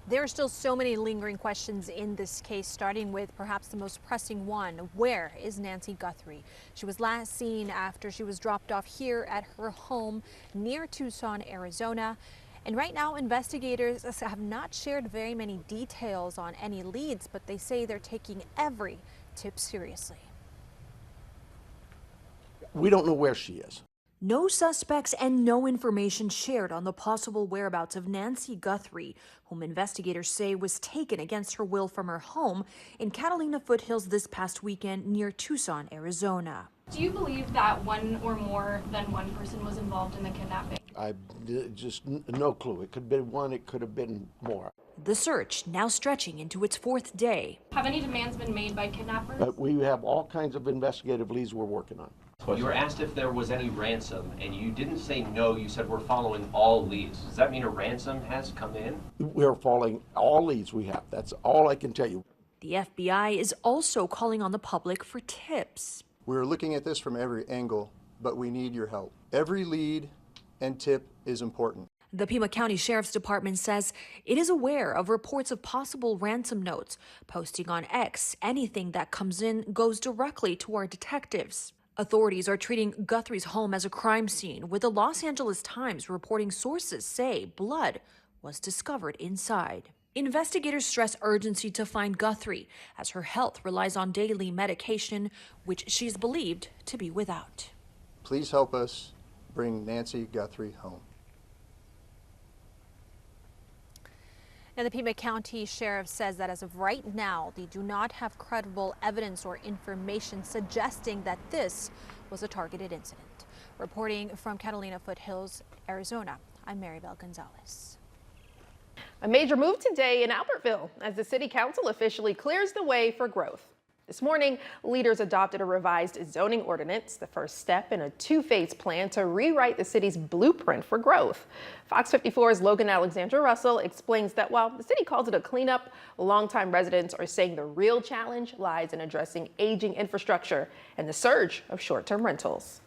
There are still so many lingering questions in this case, starting with perhaps the most pressing one. Where is Nancy Guthrie? She was last seen after she was dropped off here at her home near Tucson, Arizona. And right now, investigators have not shared very many details on any leads, but they say they're taking every tip seriously. We don't know where she is. No suspects and no information shared on the possible whereabouts of Nancy Guthrie, whom investigators say was taken against her will from her home in Catalina foothills this past weekend near Tucson, Arizona. Do you believe that one or more than one person was involved in the kidnapping? I just no clue. It could have been one, it could have been more. The search now stretching into its fourth day. Have any demands been made by kidnappers? We have all kinds of investigative leads we're working on. You were asked if there was any ransom, and you didn't say no. You said we're following all leads. Does that mean a ransom has come in? We're following all leads we have. That's all I can tell you. The FBI is also calling on the public for tips. We're looking at this from every angle, but we need your help. Every lead and tip is important. The Pima County Sheriff's Department says it is aware of reports of possible ransom notes. Posting on X, anything that comes in goes directly to our detectives. Authorities are treating Guthrie's home as a crime scene, with the Los Angeles Times reporting sources say blood was discovered inside. Investigators stress urgency to find Guthrie, as her health relies on daily medication, which she's believed to be without. Please help us bring Nancy Guthrie home. Now, the Pima County Sheriff says that as of right now, they do not have credible evidence or information suggesting that this was a targeted incident. Reporting from Catalina foothills, Arizona, I'm Maribel Gonzalez. A major move today in Albertville as the city council officially clears the way for growth. This morning, leaders adopted a revised zoning ordinance, the first step in a two-phase plan to rewrite the city's blueprint for growth. Fox 54's Logan Alexandra Russell explains that while the city calls it a cleanup, longtime residents are saying the real challenge lies in addressing aging infrastructure and the surge of short-term rentals.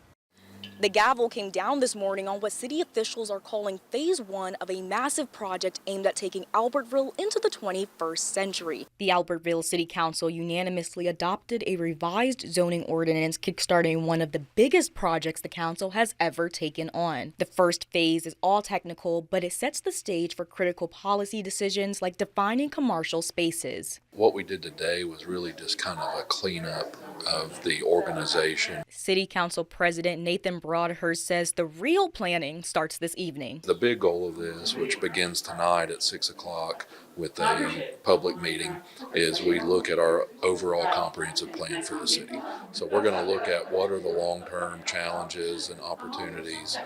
The gavel came down this morning on what city officials are calling phase one of a massive project aimed at taking Albertville into the 21st century. The Albertville City Council unanimously adopted a revised zoning ordinance kickstarting one of the biggest projects the council has ever taken on. The first phase is all technical, but it sets the stage for critical policy decisions like defining commercial spaces. What we did today was really just kind of a cleanup of the organization. City Council President Nathan Broadhurst says the real planning starts this evening. The big goal of this, which begins tonight at 6 o'clock with a public meeting, is we look at our overall comprehensive plan for the city. So we're going to look at what are the long-term challenges and opportunities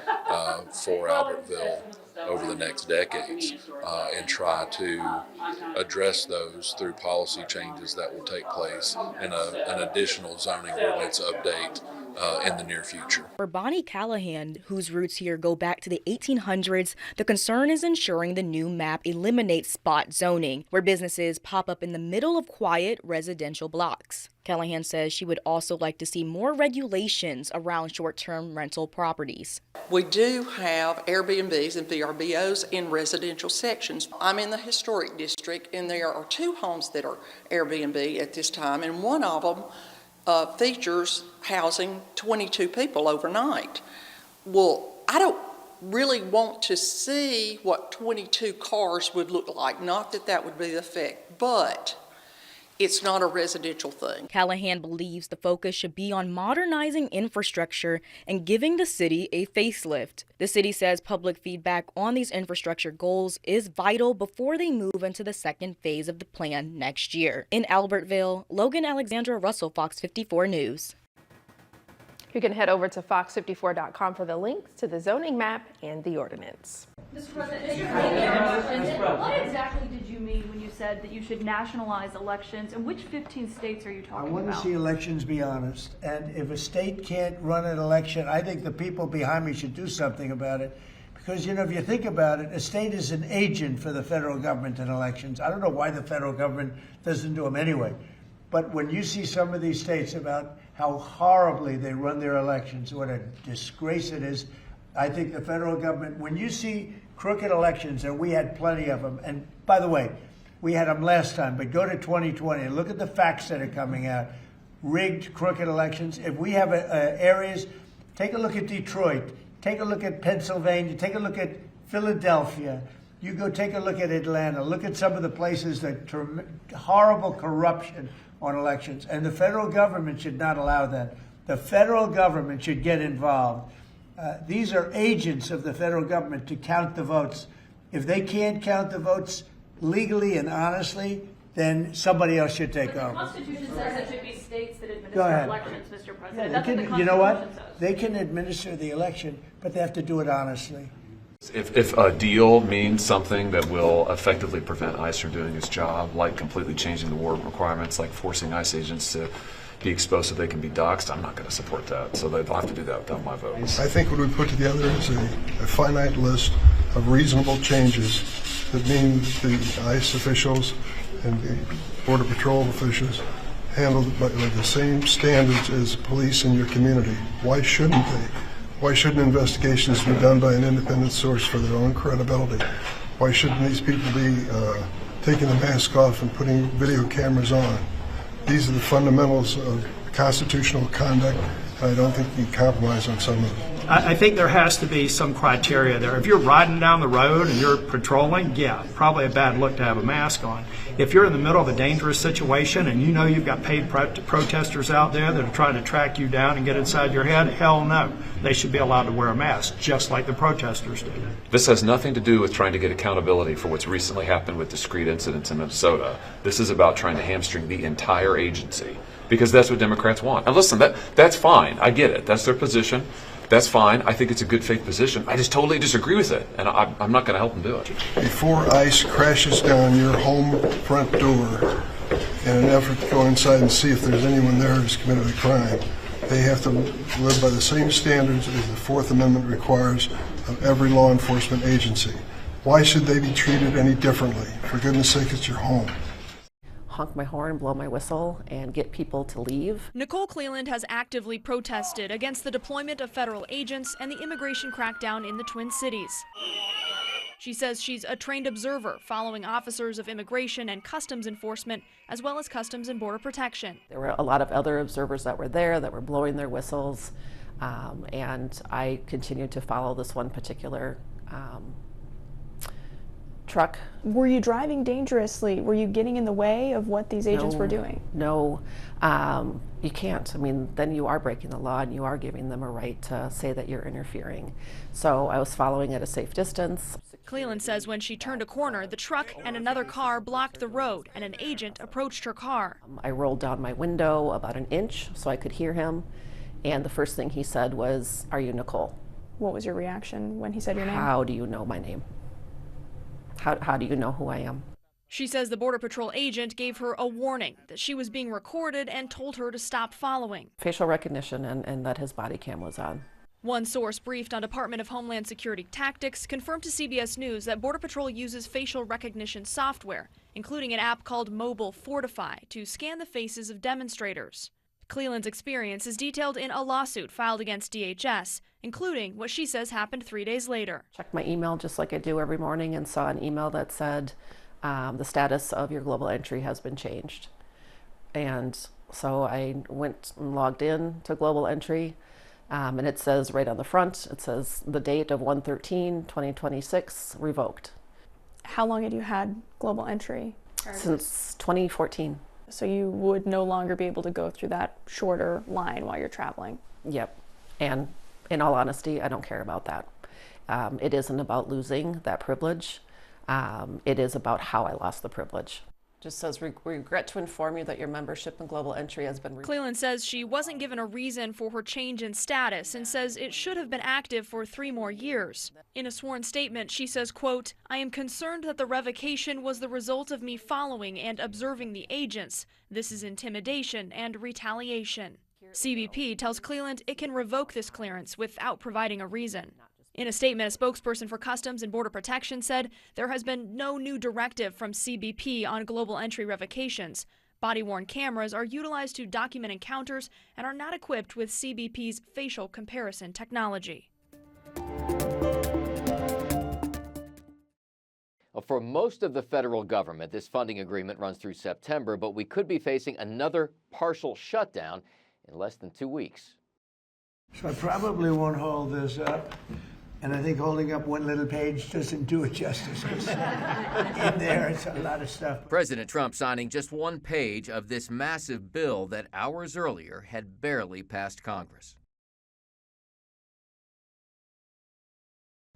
for Albertville over the next decades and try to address those through policy changes that will take place and an additional zoning ordinance update in the near future. For Bonnie Callahan, whose roots here go back to the 1800s, the concern is ensuring the new map eliminates spot zoning, where businesses pop up in the middle of quiet residential blocks. Callahan says she would also like to see more regulations around short-term rental properties. We do have Airbnbs and VRBOs in residential sections. I'm in the historic district, and there are 2 homes that are Airbnb at this time, and one of them features housing 22 people overnight. Well, I don't really want to see what 22 cars would look like. Not that that would be the effect, but it's not a residential thing. Callahan believes the focus should be on modernizing infrastructure and giving the city a facelift. The city says public feedback on these infrastructure goals is vital before they move into the second phase of the plan next year. In Albertville, Logan Alexandra Russell, Fox 54 News. You can head over to fox54.com for the links to the zoning map and the ordinance. Mr. President, what exactly did you mean when you said that you should nationalize elections, and which 15 states are you talking about? I want to see elections be honest, and if a state can't run an election, I think the people behind me should do something about it. Because, you know, if you think about it, a state is an agent for the federal government in elections. I don't know why the federal government doesn't do them anyway. But when you see some of these states about how horribly they run their elections, what a disgrace it is, I think the federal government, when you see crooked elections, and we had plenty of them, and by the way, we had them last time, but go to 2020 and look at the facts that are coming out. Rigged, crooked elections. If we have areas, take a look at Detroit, take a look at Pennsylvania, take a look at Philadelphia. You go take a look at Atlanta, look at some of the places that horrible corruption on elections. And the federal government should not allow that. The federal government should get involved. These are agents of the federal government to count the votes. If they can't count the votes legally and honestly, then somebody else should take over. The Constitution says it should be states that administer Go ahead. elections, Mr. President. Yeah, That's what the Constitution you know what? says. They can administer the election, but they have to do it honestly. If a deal means something that will effectively prevent ICE from doing its job, like completely changing the warrant requirements, like forcing ICE agents to be exposed so they can be doxxed, I'm not going to support that. So they'll have to do that without my vote. I think what we put together is a finite list of reasonable changes that mean the ICE officials and the Border Patrol officials handled by the same standards as police in your community. Why shouldn't they? Why shouldn't investigations be done by an independent source for their own credibility? Why shouldn't these people be taking the mask off and putting video cameras on? These are the fundamentals of constitutional conduct. I don't think you can compromise on some of them. I think there has to be some criteria there. If you're riding down the road and you're patrolling, yeah, probably a bad look to have a mask on. If you're in the middle of a dangerous situation and you know you've got paid protesters out there that are trying to track you down and get inside your head, hell no. They should be allowed to wear a mask, just like the protesters do. This has nothing to do with trying to get accountability for what's recently happened with discrete incidents in Minnesota. This is about trying to hamstring the entire agency, because that's what Democrats want. And listen, that's fine. I get it. That's their position. That's fine. I think it's a good faith position. I just totally disagree with it, and I'm not going to help them do it. Before ICE crashes down your home front door in an effort to go inside and see if there's anyone there who's committed a crime, they have to live by the same standards as the Fourth Amendment requires of every law enforcement agency. Why should they be treated any differently? For goodness sake, it's your home. Honk my horn, blow my whistle, and get people to leave. Nicole Cleland has actively protested against the deployment of federal agents and the immigration crackdown in the Twin Cities. She says she's a trained observer following officers of immigration and customs enforcement, as well as Customs and Border Protection. There were a lot of other observers that were there that were blowing their whistles, and I continued to follow this one particular truck. Were you driving dangerously? Were you getting in the way of what these agents were doing? No, you can't. I mean, then you are breaking the law and you are giving them a right to say that you're interfering. So I was following at a safe distance. Cleland says when she turned a corner, the truck and another car blocked the road and an agent approached her car. I rolled down my window about an inch so I could hear him, and the first thing he said was, "Are you Nicole?" What was your reaction when he said your name? How do you know my name? How do you know who I am? She says the Border Patrol agent gave her a warning that she was being recorded and told her to stop following. Facial recognition and that his body cam was on. One source briefed on Department of Homeland Security tactics confirmed to CBS News that Border Patrol uses facial recognition software, including an app called Mobile Fortify, to scan the faces of demonstrators. Cleland's experience is detailed in a lawsuit filed against DHS, including what she says happened 3 days later. Checked my email just like I do every morning and saw an email that said the status of your global entry has been changed. And so I went and logged in to global entry, and it says right on the front, it says the date of 1/13/2026 revoked. How long had you had global entry? Since 2014. So you would no longer be able to go through that shorter line while you're traveling? Yep. And in all honesty, I don't care about that. It isn't about losing that privilege. It is about how I lost the privilege. Just says, regret to inform you that your membership in global entry has been... Cleland says she wasn't given a reason for her change in status and says it should have been active for 3 more years. In a sworn statement, she says, quote, "I am concerned that the revocation was the result of me following and observing the agents. This is intimidation and retaliation." CBP tells Cleland it can revoke this clearance without providing a reason. In a statement, a spokesperson for Customs and Border Protection said there has been no new directive from CBP on global entry revocations. Body-worn cameras are utilized to document encounters and are not equipped with CBP's facial comparison technology. For most of the federal government, this funding agreement runs through September, but we could be facing another partial shutdown in less than 2 weeks. So I probably won't hold this up. And I think holding up one little page doesn't do it justice. 'Cause in there, it's a lot of stuff. President Trump signing just one page of this massive bill that hours earlier had barely passed Congress.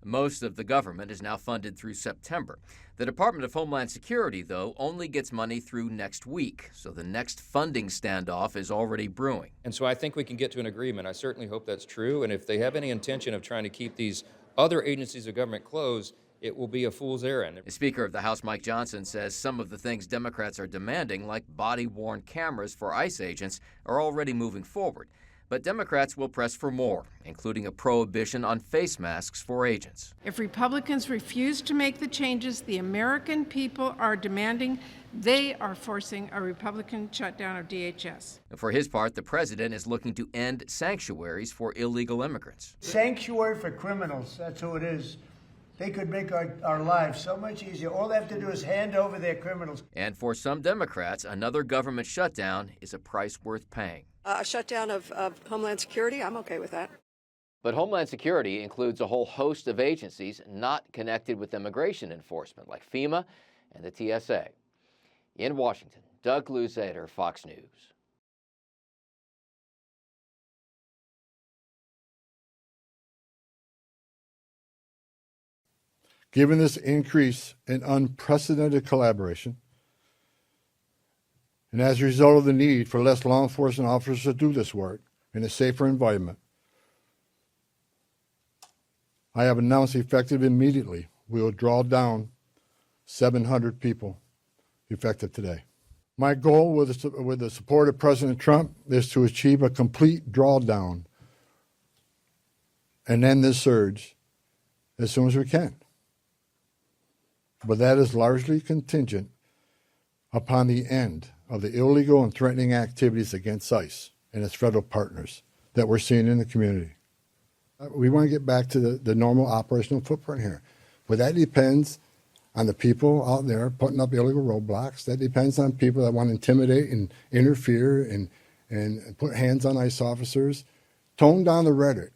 Most of the government is now funded through September. The Department of Homeland Security, though, only gets money through next week, so the next funding standoff is already brewing. And so I think we can get to an agreement. I certainly hope that's true. And if they have any intention of trying to keep these other agencies of government closed, it will be a fool's errand. The Speaker of the House, Mike Johnson, says some of the things Democrats are demanding, like body-worn cameras for ICE agents, are already moving forward. But Democrats will press for more, including a prohibition on face masks for agents. If Republicans refuse to make the changes the American people are demanding, they are forcing a Republican shutdown of DHS. For his part, the president is looking to end sanctuaries for illegal immigrants. Sanctuary for criminals, that's who it is. They could make our lives so much easier. All they have to do is hand over their criminals. And for some Democrats, another government shutdown is a price worth paying. A shutdown of Homeland Security, I'm okay with that. But Homeland Security includes a whole host of agencies not connected with immigration enforcement, like FEMA and the TSA. In Washington, Doug Luzader, Fox News. Given this increase in unprecedented collaboration, and as a result of the need for less law enforcement officers to do this work in a safer environment, I have announced effective immediately we will draw down 700 people effective today. My goal with the support of President Trump is to achieve a complete drawdown and end this surge as soon as we can. But that is largely contingent upon the end of the illegal and threatening activities against ICE and its federal partners that we're seeing in the community. We want to get back to the normal operational footprint here. But that depends on the people out there putting up illegal roadblocks. That depends on people that want to intimidate and interfere and put hands on ICE officers. Tone down the rhetoric.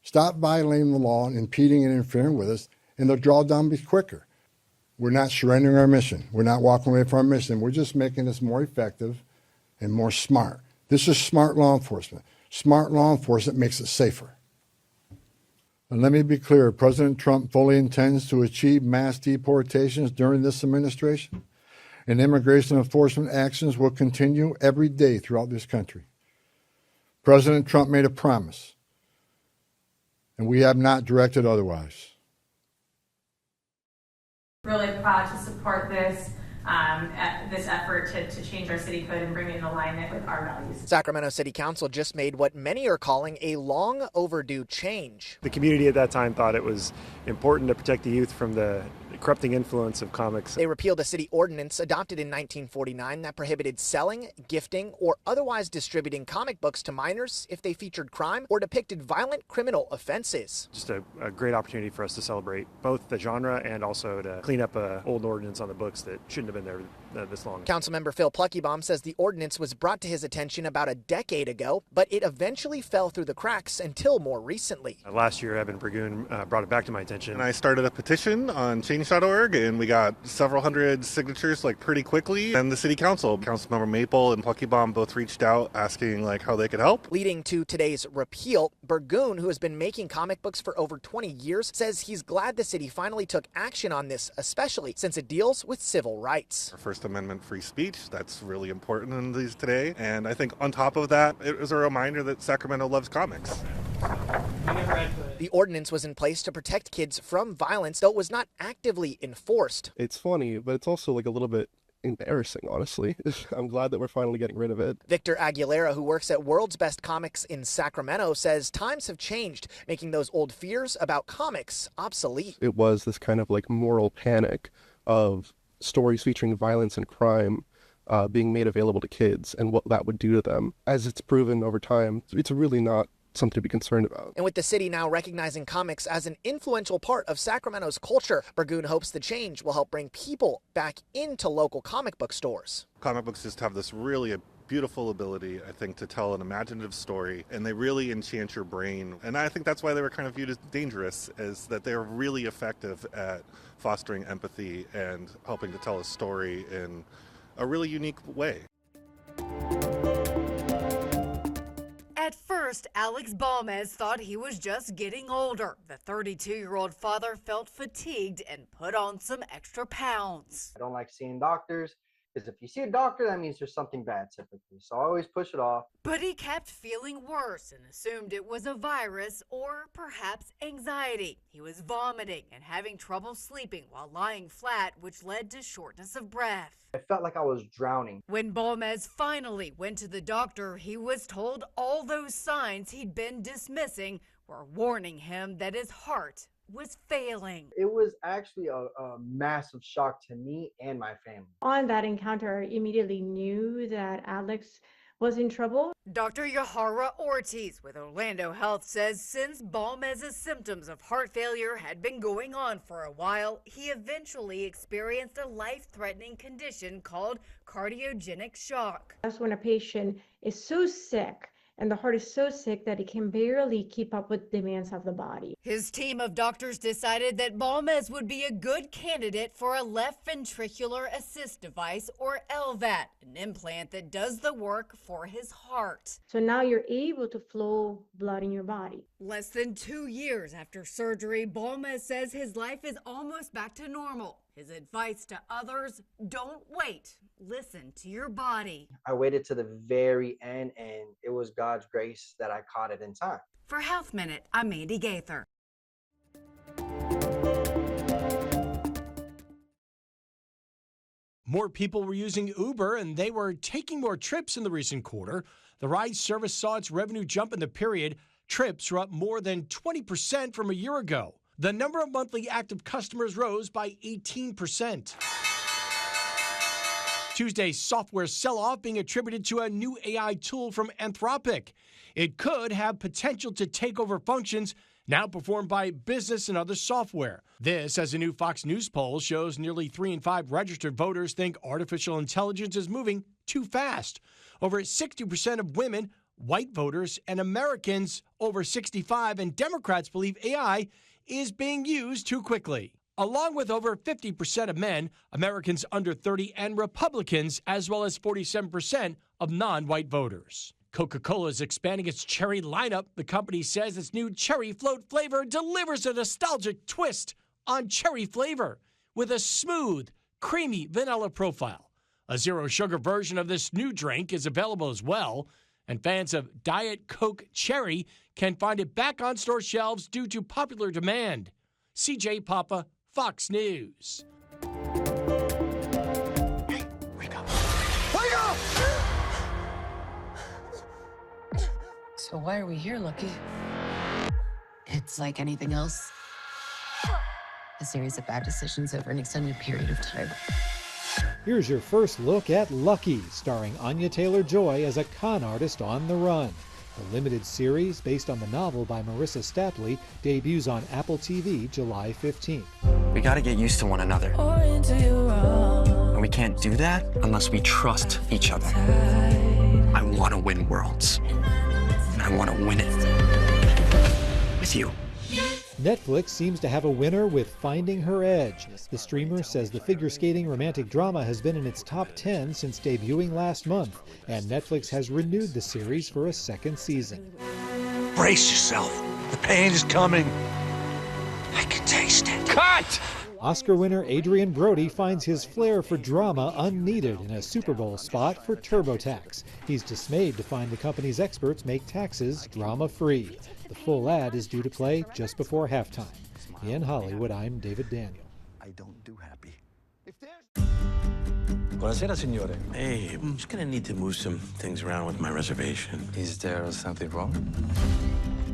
Stop violating the law and impeding and interfering with us, and the drawdown be quicker. We're not surrendering our mission. We're not walking away from our mission. We're just making this more effective and more smart. This is smart law enforcement. Smart law enforcement makes it safer. And let me be clear, President Trump fully intends to achieve mass deportations during this administration, and immigration enforcement actions will continue every day throughout this country. President Trump made a promise, and we have not directed otherwise. Really proud to support this effort to change our city code and bring it in alignment with our values. Sacramento City Council just made what many are calling a long overdue change. The community at that time thought it was important to protect the youth from the corrupting influence of comics. They repealed a city ordinance adopted in 1949 that prohibited selling, gifting, or otherwise distributing comic books to minors if they featured crime or depicted violent criminal offenses. Just a great opportunity for us to celebrate both the genre and also to clean up an old ordinance on the books that shouldn't have been there this long. Councilmember Phil Pluckybaum says the ordinance was brought to his attention about a decade ago, but it eventually fell through the cracks until more recently. Last year, Evan Burgoon brought it back to my attention. And I started a petition on change.org, and we got several hundred signatures pretty quickly. And the city council, Councilmember Maple and Pluckybaum both reached out asking how they could help. Leading to today's repeal, Burgoon, who has been making comic books for over 20 years, says he's glad the city finally took action on this, especially since it deals with civil rights. First Amendment free speech, that's really important in these today. And I think on top of that, it was a reminder that Sacramento loves comics. The ordinance was in place to protect kids from violence, though it was not actively enforced. It's funny, but it's also a little bit embarrassing, honestly. I'm glad that we're finally getting rid of it. Victor Aguilera, who works at World's Best Comics in Sacramento, says times have changed, making those old fears about comics obsolete. It was this kind of moral panic of stories featuring violence and crime being made available to kids and what that would do to them. As it's proven over time, it's really not something to be concerned about. And with the city now recognizing comics as an influential part of Sacramento's culture, Burgoon hopes the change will help bring people back into local comic book stores. Comic books just have this really beautiful ability, I think, to tell an imaginative story, and they really enchant your brain. And I think that's why they were kind of viewed as dangerous, is that they're really effective at fostering empathy and helping to tell a story in a really unique way. At first, Alex Balmez thought he was just getting older. The 32-year-old father felt fatigued and put on some extra pounds. I don't like seeing doctors, because if you see a doctor, that means there's something bad typically. So I always push it off. But he kept feeling worse and assumed it was a virus or perhaps anxiety. He was vomiting and having trouble sleeping while lying flat, which led to shortness of breath. I felt like I was drowning. When Balmez finally went to the doctor, he was told all those signs he'd been dismissing were warning him that his heart was failing. It was actually a massive shock to me and my family. On that encounter, I immediately knew that Alex was in trouble. Dr. Yahara Ortiz with Orlando Health says since Balmez's symptoms of heart failure had been going on for a while, he eventually experienced a life-threatening condition called cardiogenic shock. That's when a patient is so sick and the heart is so sick that it can barely keep up with demands of the body. His team of doctors decided that Balmez would be a good candidate for a left ventricular assist device, or LVAD, an implant that does the work for his heart. So now you're able to flow blood in your body. Less than 2 years after surgery, Balmez says his life is almost back to normal. His advice to others: don't wait. Listen to your body. I waited to the very end, and it was God's grace that I caught it in time. For Health Minute, I'm Mandy Gaither. More people were using Uber, and they were taking more trips in the recent quarter. The ride service saw its revenue jump in the period. Trips were up more than 20% from a year ago. The number of monthly active customers rose by 18%. Tuesday's software sell-off being attributed to a new AI tool from Anthropic. It could have potential to take over functions now performed by business and other software. This, as a new Fox News poll shows, nearly 3 in 5 registered voters think artificial intelligence is moving too fast. Over 60% of women, white voters, and Americans over 65 and Democrats believe AI is being used too quickly. Along with over 50% of men, Americans under 30, and Republicans, as well as 47% of non-white voters. Coca-Cola is expanding its cherry lineup. The company says its new cherry float flavor delivers a nostalgic twist on cherry flavor with a smooth, creamy vanilla profile. A zero-sugar version of this new drink is available as well, and fans of Diet Coke Cherry can find it back on store shelves due to popular demand. CJ Papa, Fox News. Hey, wake up. Wake up! So why are we here, Lucky? It's like anything else. A series of bad decisions over an extended period of time. Here's your first look at Lucky, starring Anya Taylor-Joy as a con artist on the run. The limited series, based on the novel by Marissa Stapley, debuts on Apple TV July 15th. We gotta get used to one another. And we can't do that unless we trust each other. I want to win worlds. And I want to win it with you. Netflix seems to have a winner with Finding Her Edge. The streamer says the figure skating romantic drama has been in its top 10 since debuting last month, and Netflix has renewed the series for a second season. Brace yourself. The pain is coming. I can taste it. Cut! Oscar winner Adrian Brody finds his flair for drama unneeded in a Super Bowl spot for TurboTax. He's dismayed to find the company's experts make taxes drama-free. The full ad is due to play just before halftime. In Hollywood, I'm David Daniel. I don't do happy. Buonasera, signore. Hey, I'm just gonna need to move some things around with my reservation. Is there something wrong?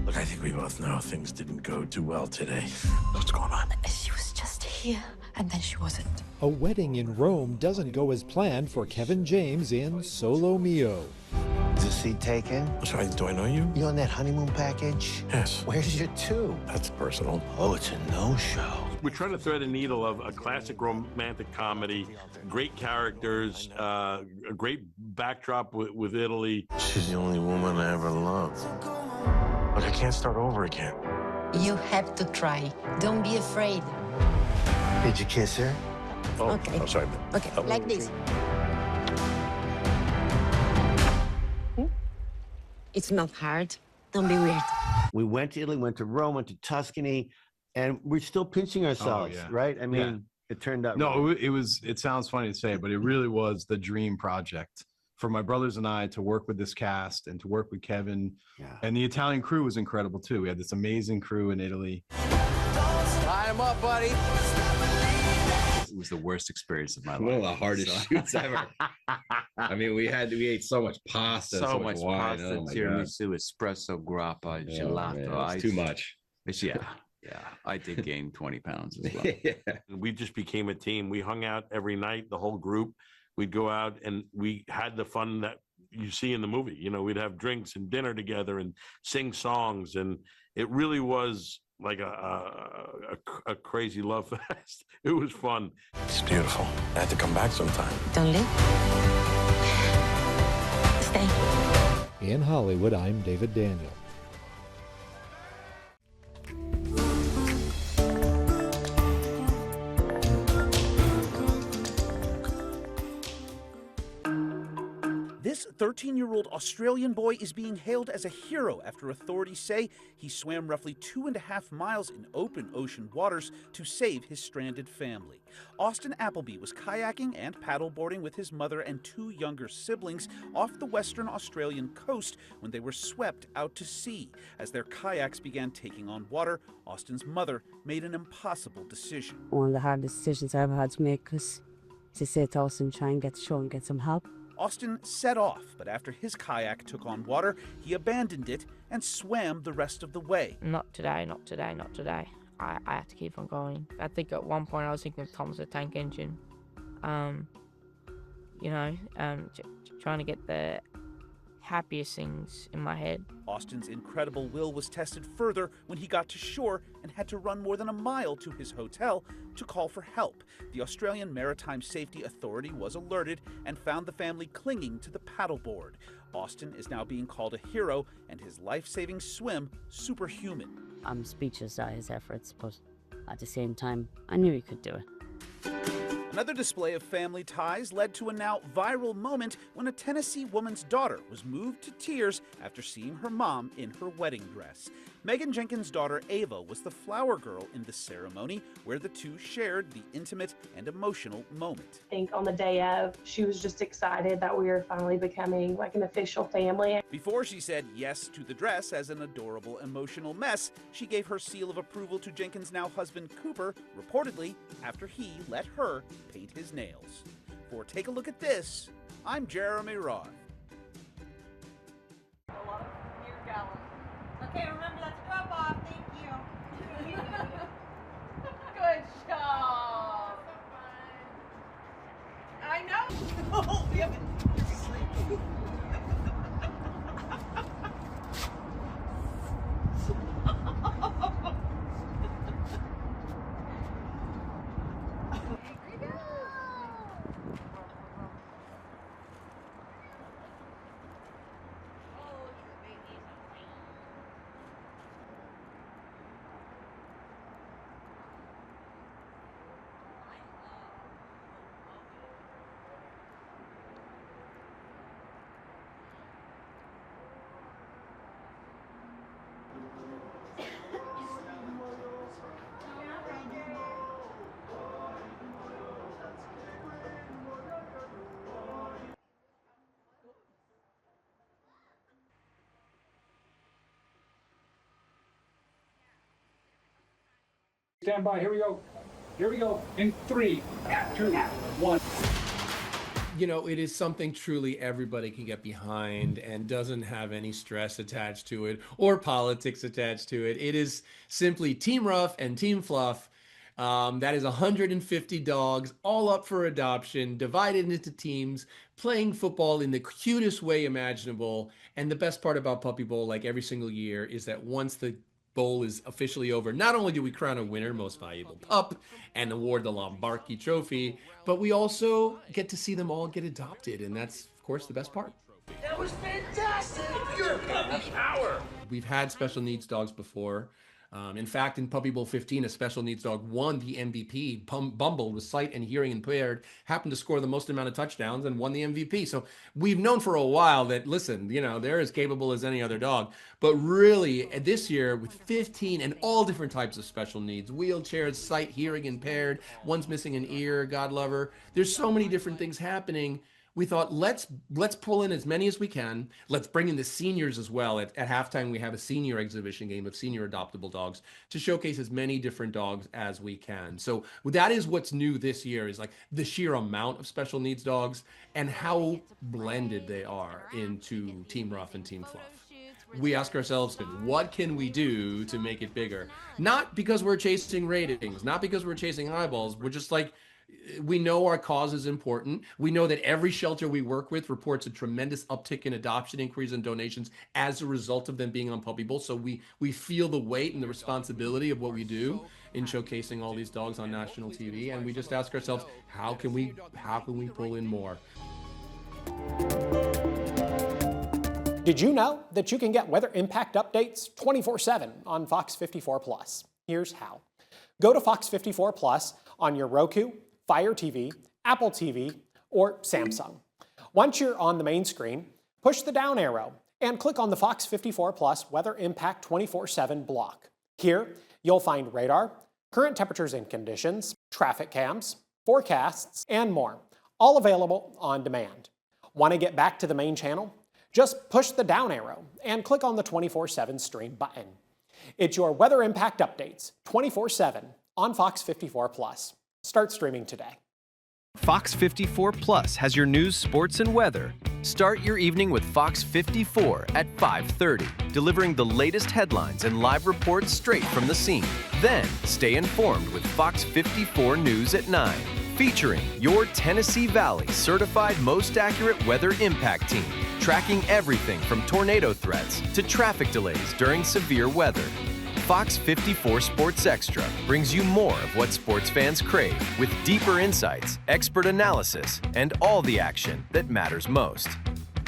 Look, I think we both know things didn't go too well today. What's going on? She was just here, and then she wasn't. A wedding in Rome doesn't go as planned for Kevin James in Solo Mio. Is the seat taken? Sorry, do I know you? You on that honeymoon package? Yes. Where's your two? That's personal. Oh, it's a no-show. We're trying to thread a needle of a classic romantic comedy, great characters, a great backdrop with Italy. She's the only woman I ever loved. Look, I can't start over again. You have to try. Don't be afraid. Did you kiss her? Oh, Okay. I'm sorry. Okay, Oh. like this. It's not hard. Don't be weird. We went to Italy, went to Rome, went to Tuscany, and we're still pinching ourselves, yeah. right? I mean, Yeah. it turned out No, right. it sounds funny to say, but it really was the dream project for my brothers and I to work with this cast and to work with Kevin. Yeah. And the Italian crew was incredible too. We had this amazing crew in Italy. Line him up, buddy. It was the worst experience of my life. One of the hardest shoots ever. I mean, we ate so much pasta, So much wine. pasta, Oh my God. tiramisu, espresso, grappa, Oh, gelato. man, it's too much. Yeah. I did gain 20 pounds as well. Yeah. We just became a team. We hung out every night, the whole group. We'd go out and we had the fun that you see in the movie. You know, we'd have drinks and dinner together and sing songs. And it really was like a crazy love fest. It was fun. It's beautiful. I have to come back sometime. Don't leave. Stay. In Hollywood, I'm David Daniel. This 13-year-old Australian boy is being hailed as a hero after authorities say he swam roughly 2.5 miles in open ocean waters to save his stranded family. Austin Appleby was kayaking and paddleboarding with his mother and two younger siblings off the western Australian coast when they were swept out to sea. As their kayaks began taking on water, Austin's mother made an impossible decision. One of the hardest decisions I ever had to make was to say to Austin, try and get ashore and get some help. Austin set off, but after his kayak took on water, he abandoned it and swam the rest of the way. Not today, not today, not today. I had to keep on going. I think at one point I was thinking of Tom's the Tank Engine. Trying to get the happiest things in my head. Austin's incredible will was tested further when he got to shore and had to run more than a mile to his hotel to call for help. The Australian Maritime Safety Authority was alerted and found the family clinging to the paddleboard. Austin is now being called a hero and his life-saving swim superhuman. I'm speechless at his efforts, but at the same time, I knew he could do it. Another display of family ties led to a now viral moment when a Tennessee woman's daughter was moved to tears after seeing her mom in her wedding dress. Megan Jenkins' daughter Ava was the flower girl in the ceremony where the two shared the intimate and emotional moment. I think on the day of, she was just excited that we were finally becoming like an official family. Before she said yes to the dress as an adorable emotional mess, she gave her seal of approval to Jenkins' now husband Cooper, reportedly after he let her paint his nails. For Take a Look at This, I'm Jeremy Roth. Okay, remember that's a drop off. Thank you. Good job. I know. Oh, we haven't. You're sleeping. Stand by, here we go. Here we go. In 3, 2, 1. You know, it is something truly everybody can get behind and doesn't have any stress attached to it or politics attached to it. It is simply Team Rough and Team Fluff That is 150 dogs, all up for adoption, divided into teams, playing football in the cutest way imaginable. And the best part about Puppy Bowl, like every single year, is that once the bowl is officially over, not only do we crown a winner, most valuable pup, and award the Lombardi trophy, but we also get to see them all get adopted. And that's, of course, the best part. That was fantastic! You're puppy power! We've had special needs dogs before. In fact, in Puppy Bowl 15, a special needs dog won the MVP. Bumble was sight and hearing impaired, happened to score the most amount of touchdowns and won the MVP. So we've known for a while that, listen, they're as capable as any other dog. But really, this year, with 15 and all different types of special needs, wheelchairs, sight, hearing impaired, one's missing an ear, God love her. There's so many different things happening. We thought, let's pull in as many as we can. Let's bring in the seniors as well. At halftime, we have a senior exhibition game of senior adoptable dogs to showcase as many different dogs as we can. So that is what's new this year, is like the sheer amount of special needs dogs and how blended they are into Team Rough and Team Fluff. We ask ourselves, what can we do to make it bigger? Not because we're chasing ratings, not because we're chasing eyeballs. We're just like, we know our cause is important. We know that every shelter we work with reports a tremendous uptick in adoption inquiries and donations as a result of them being on Puppy Bowl. So we feel the weight and the responsibility of what we do in showcasing all these dogs on national TV. And we just ask ourselves, how can we pull in more? Did you know that you can get weather impact updates 24/7 on Fox 54 Plus? Here's how. Go to Fox 54 Plus on your Roku, Fire TV, Apple TV, or Samsung. Once you're on the main screen, push the down arrow and click on the Fox 54 Plus Weather Impact 24/7 block. Here, you'll find radar, current temperatures and conditions, traffic cams, forecasts, and more, all available on demand. Want to get back to the main channel? Just push the down arrow and click on the 24/7 stream button. It's your weather impact updates 24/7 on Fox 54 Plus. Start streaming today. Fox 54 Plus has your news, sports, and weather. Start your evening with Fox 54 at 5:30, delivering the latest headlines and live reports straight from the scene. Then, stay informed with Fox 54 News at 9, featuring your Tennessee Valley certified most accurate weather impact team, tracking everything from tornado threats to traffic delays during severe weather. Fox 54 Sports Extra brings you more of what sports fans crave, with deeper insights, expert analysis, and all the action that matters most.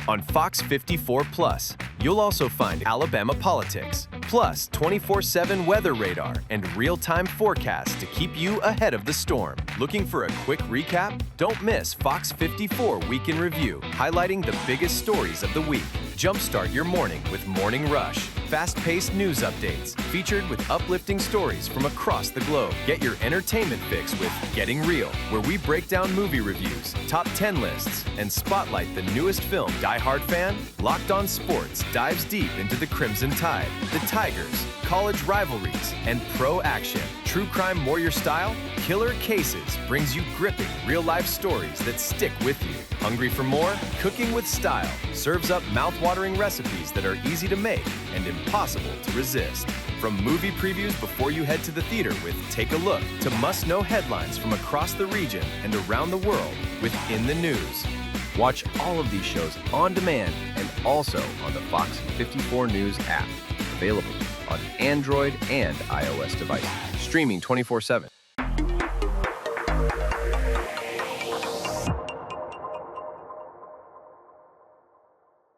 On Fox 54 Plus, you'll also find Alabama politics, plus 24/7 weather radar and real-time forecasts to keep you ahead of the storm. Looking for a quick recap? Don't miss Fox 54 Week in Review, highlighting the biggest stories of the week. Jumpstart your morning with Morning Rush, fast-paced news updates featured with uplifting stories from across the globe. Get your entertainment fix with Getting Real, where we break down movie reviews, top 10 lists, and spotlight the newest film. Die Hard fan? Locked On Sports dives deep into the Crimson Tide, the Tigers, college rivalries, and pro action. True Crime Warrior Style? Killer Cases brings you gripping real-life stories that stick with you. Hungry for more? Cooking with Style serves up mouth-watering recipes that are easy to make and impossible to resist. From movie previews before you head to the theater with Take a Look, to must-know headlines from across the region and around the world with In the News. Watch all of these shows on demand and also on the Fox 54 News app, available on Android and iOS devices, streaming 24/7.